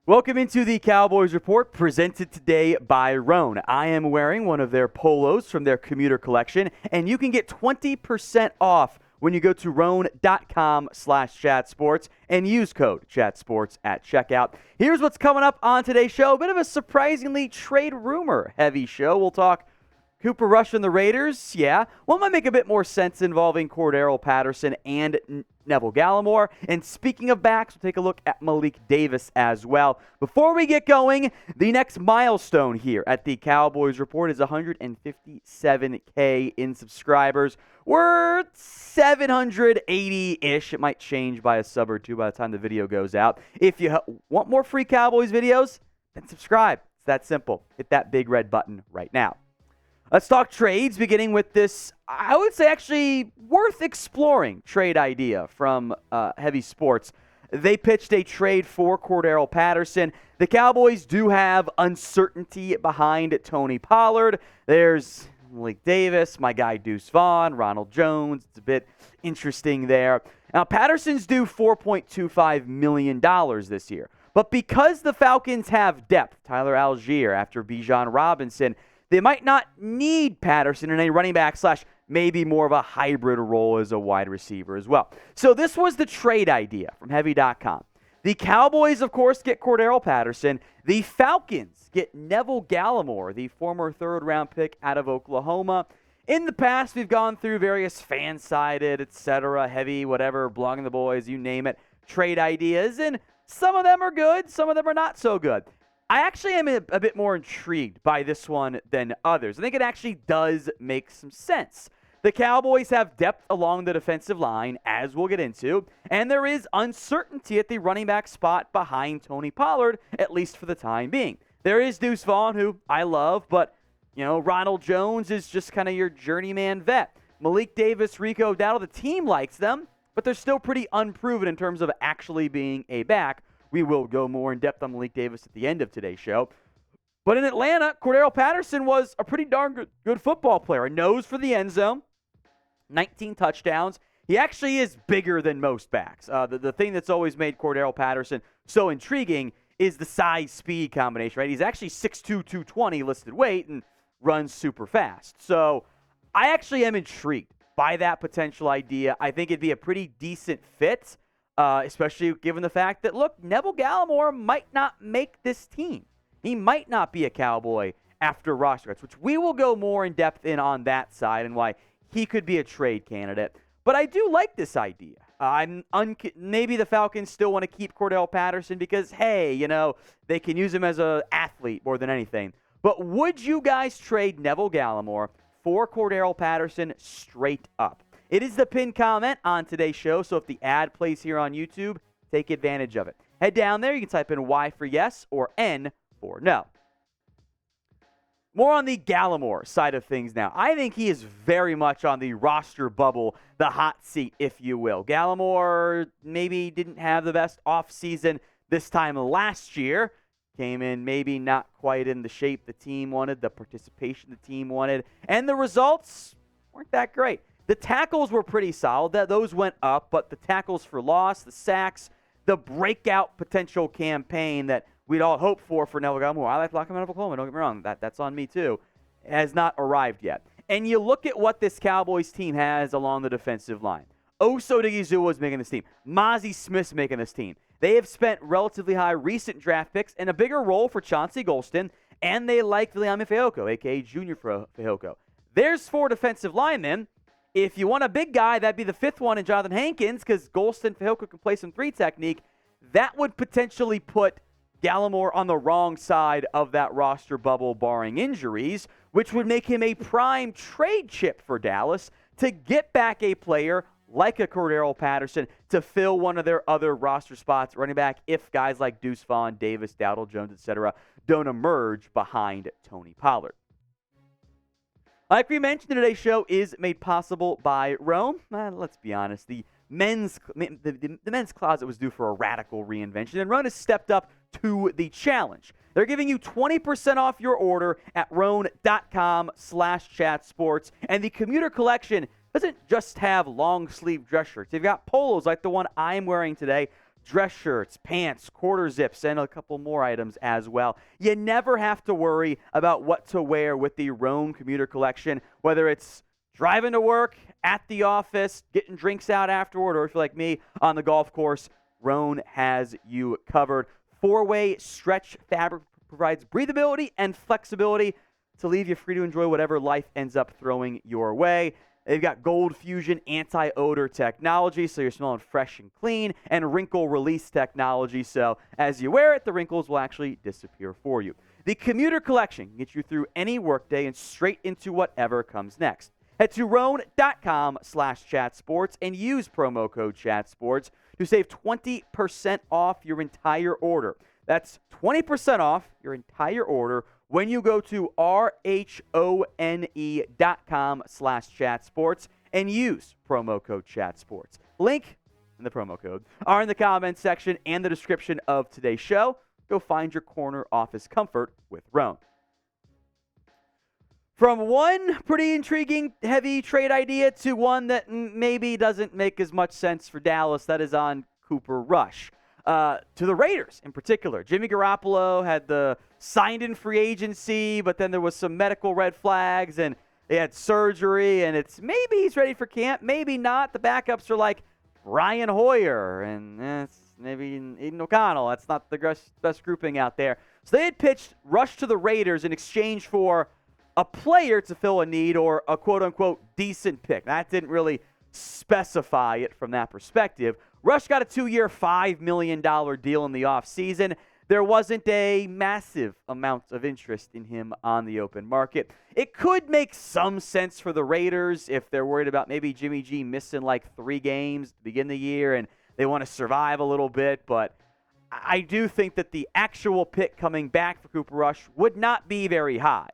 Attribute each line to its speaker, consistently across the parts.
Speaker 1: Welcome into the Cowboys Report, presented today by Rhone. I am wearing one of their polos from their commuter collection, and you can get 20% off when you go to Rhone.com/chatsports and use code chatsports at checkout. Here's what's coming up on today's show. A bit of a surprisingly trade rumor heavy show. We'll talk Cooper Rush and the Raiders, yeah. One might make a bit more sense involving Cordarrelle Patterson and Neville Gallimore. And speaking of backs, we'll take a look at Malik Davis as well. Before we get going, the next milestone here at the Cowboys Report is 157K in subscribers. We're 780-ish. It might change by a sub or two by the time the video goes out. If you want more free Cowboys videos, then subscribe. It's that simple. Hit that big red button right now. Let's talk trades, beginning with this, I would say actually worth exploring trade idea from Heavy Sports. They pitched a trade for Cordarrelle Patterson. The Cowboys do have uncertainty behind Tony Pollard. There's Malik Davis, my guy Deuce Vaughn, Ronald Jones. It's a bit interesting there. Now, Patterson's due $4.25 million this year. But because the Falcons have depth, Tyler Algier after Bijan Robinson, they might not need Patterson in a running back / maybe more of a hybrid role as a wide receiver as well. So this was the trade idea from Heavy.com. The Cowboys, of course, get Cordarrelle Patterson. The Falcons get Neville Gallimore, the former third-round pick out of Oklahoma. In the past, we've gone through various fan-sided, etc., heavy, whatever, blogging the boys, you name it, trade ideas, and some of them are good, some of them are not so good. I actually am a bit more intrigued by this one than others. I think it actually does make some sense. The Cowboys have depth along the defensive line, as we'll get into, and there is uncertainty at the running back spot behind Tony Pollard, at least for the time being. There is Deuce Vaughn, who I love, but, Ronald Jones is just kind of your journeyman vet. Malik Davis, Rico Dowdle, the team likes them, but they're still pretty unproven in terms of actually being a back. We will go more in depth on Malik Davis at the end of today's show. But in Atlanta, Cordarrelle Patterson was a pretty darn good football player. A nose for the end zone, 19 touchdowns. He actually is bigger than most backs. The thing that's always made Cordarrelle Patterson so intriguing is the size-speed combination, right? He's actually 6'2", 220 listed weight and runs super fast. So I actually am intrigued by that potential idea. I think it'd be a pretty decent fit. Especially given the fact that, look, Neville Gallimore might not make this team. He might not be a Cowboy after roster cuts, which we will go more in depth in on that side and why he could be a trade candidate. But I do like this idea. Maybe the Falcons still want to keep Cordarrelle Patterson because, hey, they can use him as an athlete more than anything. But would you guys trade Neville Gallimore for Cordarrelle Patterson straight up? It is the pinned comment on today's show, so if the ad plays here on YouTube, take advantage of it. Head down there. You can type in Y for yes or N for no. More on the Gallimore side of things now. I think he is very much on the roster bubble, the hot seat, if you will. Gallimore maybe didn't have the best offseason this time last year. Came in maybe not quite in the shape the team wanted, the participation the team wanted, and the results weren't that great. The tackles were pretty solid. Those went up, but the tackles for loss, the sacks, the breakout potential campaign that we'd all hope for Neville Gallimore. I like blocking him out of Oklahoma. Don't get me wrong. That's on me too. Has not arrived yet. And you look at what this Cowboys team has along the defensive line. Oso Odighizuwa is making this team. Mozzie Smith's making this team. They have spent relatively high recent draft picks and a bigger role for Chauncey Golston, and they like Viliami Fehoko, a.k.a. Junior Fehoko. There's 4 defensive linemen. If you want a big guy, that'd be the 5th one in Jonathan Hankins because Golston Fehoko can play some 3 technique. That would potentially put Gallimore on the wrong side of that roster bubble barring injuries, which would make him a prime trade chip for Dallas to get back a player like a Cordarrelle Patterson to fill one of their other roster spots, running back, if guys like Deuce Vaughn, Davis, Dowdle, Jones, etc. don't emerge behind Tony Pollard. Like we mentioned, today's show is made possible by Rhone. Let's be honest, the men's closet was due for a radical reinvention, and Rhone has stepped up to the challenge. They're giving you 20% off your order at Rhone.com/chatsports, and the commuter collection doesn't just have long sleeve dress shirts. They've got polos like the one I'm wearing today, dress shirts, pants, quarter zips, and a couple more items as well. You never have to worry about what to wear with the Rhone commuter collection, whether it's driving to work, at the office, getting drinks out afterward, or if you're like me on the golf course, Rhone has you covered. 4-way stretch fabric provides breathability and flexibility to leave you free to enjoy whatever life ends up throwing your way. They've got Gold Fusion anti-odor technology, so you're smelling fresh and clean, and wrinkle release technology, so as you wear it, the wrinkles will actually disappear for you. The commuter collection gets you through any workday and straight into whatever comes next. Head to Rhone.com/chatsports and use promo code chatsports to save 20% off your entire order. That's 20% off your entire order when you go to RHONE.com/chatsports and use promo code chatsports. Link and the promo code are in the comments section and the description of today's show. Go find your corner office comfort with Rhone. From one pretty intriguing heavy trade idea to one that maybe doesn't make as much sense for Dallas, that is on Cooper Rush. To the Raiders in particular. Jimmy Garoppolo had the signed-in free agency, but then there was some medical red flags, and they had surgery, and it's maybe he's ready for camp, maybe not. The backups are like Brian Hoyer, and it's maybe Aiden O'Connell. That's not the best grouping out there. So they had pitched Rush to the Raiders in exchange for a player to fill a need or a quote-unquote decent pick. That didn't really specify it from that perspective. Rush got a 2-year, $5 million deal in the offseason. There wasn't a massive amount of interest in him on the open market. It could make some sense for the Raiders if they're worried about maybe Jimmy G missing like 3 games to begin the year and they want to survive a little bit, but I do think that the actual pick coming back for Cooper Rush would not be very high.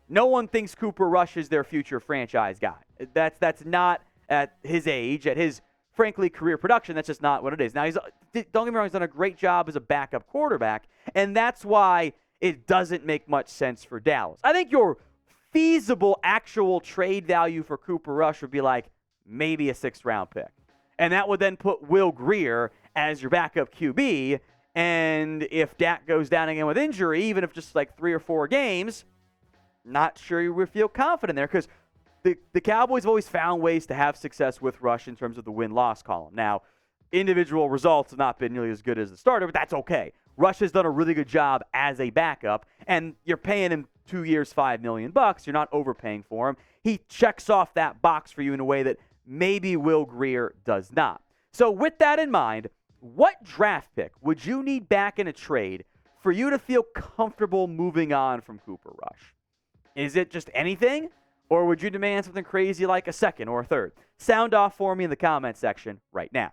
Speaker 1: No one thinks Cooper Rush is their future franchise guy. That's not at his age, at his frankly, career production. That's just not what it is. Now, don't get me wrong, he's done a great job as a backup quarterback, and that's why it doesn't make much sense for Dallas. I think your feasible actual trade value for Cooper Rush would be like maybe a 6th-round pick. And that would then put Will Grier as your backup QB, and if Dak goes down again with injury, even if just like 3 or 4 games, not sure you would feel confident there because the Cowboys have always found ways to have success with Rush in terms of the win-loss column. Now, individual results have not been nearly as good as the starter, but that's okay. Rush has done a really good job as a backup, and you're paying him 2 years, $5 million. You're not overpaying for him. He checks off that box for you in a way that maybe Will Grier does not. So with that in mind, what draft pick would you need back in a trade for you to feel comfortable moving on from Cooper Rush? Is it just anything? Or would you demand something crazy like a 2nd or a 3rd? Sound off for me in the comment section right now.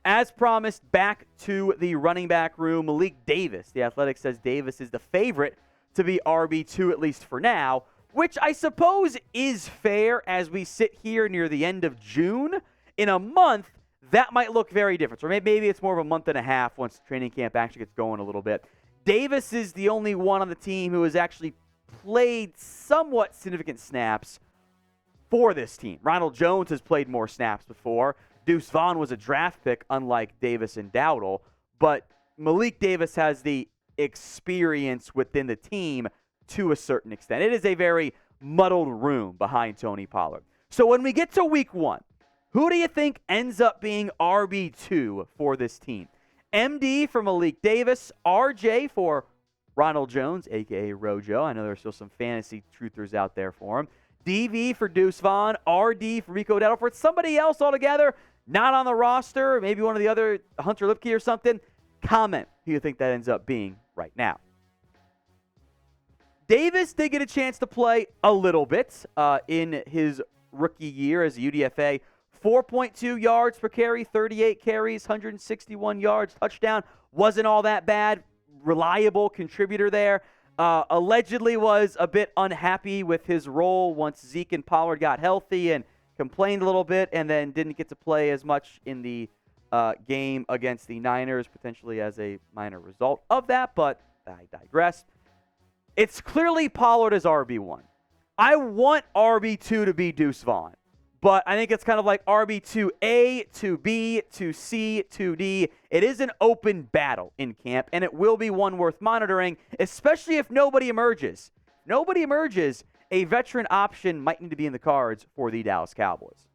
Speaker 1: As promised, back to the running back room, Malik Davis. The Athletic says Davis is the favorite to be RB2, at least for now, which I suppose is fair as we sit here near the end of June. In a month, that might look very different. Or maybe it's more of a month and a half once training camp actually gets going a little bit. Davis is the only one on the team who has actually played somewhat significant snaps for this team. Ronald Jones has played more snaps before. Deuce Vaughn was a draft pick, unlike Davis and Dowdle. But Malik Davis has the experience within the team to a certain extent. It is a very muddled room behind Tony Pollard. So when we get to week 1, who do you think ends up being RB2 for this team? MD for Malik Davis, RJ for Ronald Jones, a.k.a. Rojo. I know there's still some fantasy truthers out there for him. DV for Deuce Vaughn, RD for Rico Dowdle. For somebody else altogether, not on the roster, maybe one of the other, Hunter Lipke or something, comment who you think that ends up being right now. Davis did get a chance to play a little bit in his rookie year as a UDFA. 4.2 yards per carry, 38 carries, 161 yards, touchdown. Wasn't all that bad. Reliable contributor there. Allegedly was a bit unhappy with his role once Zeke and Pollard got healthy and complained a little bit and then didn't get to play as much in the game against the Niners, potentially as a minor result of that, but I digress. It's clearly Pollard as RB1. I want RB2 to be Deuce Vaughn, But I think it's kind of like RB2A, 2B, 2C, 2D. It is an open battle in camp, and it will be one worth monitoring, especially if nobody emerges. A veteran option might need to be in the cards for the Dallas Cowboys.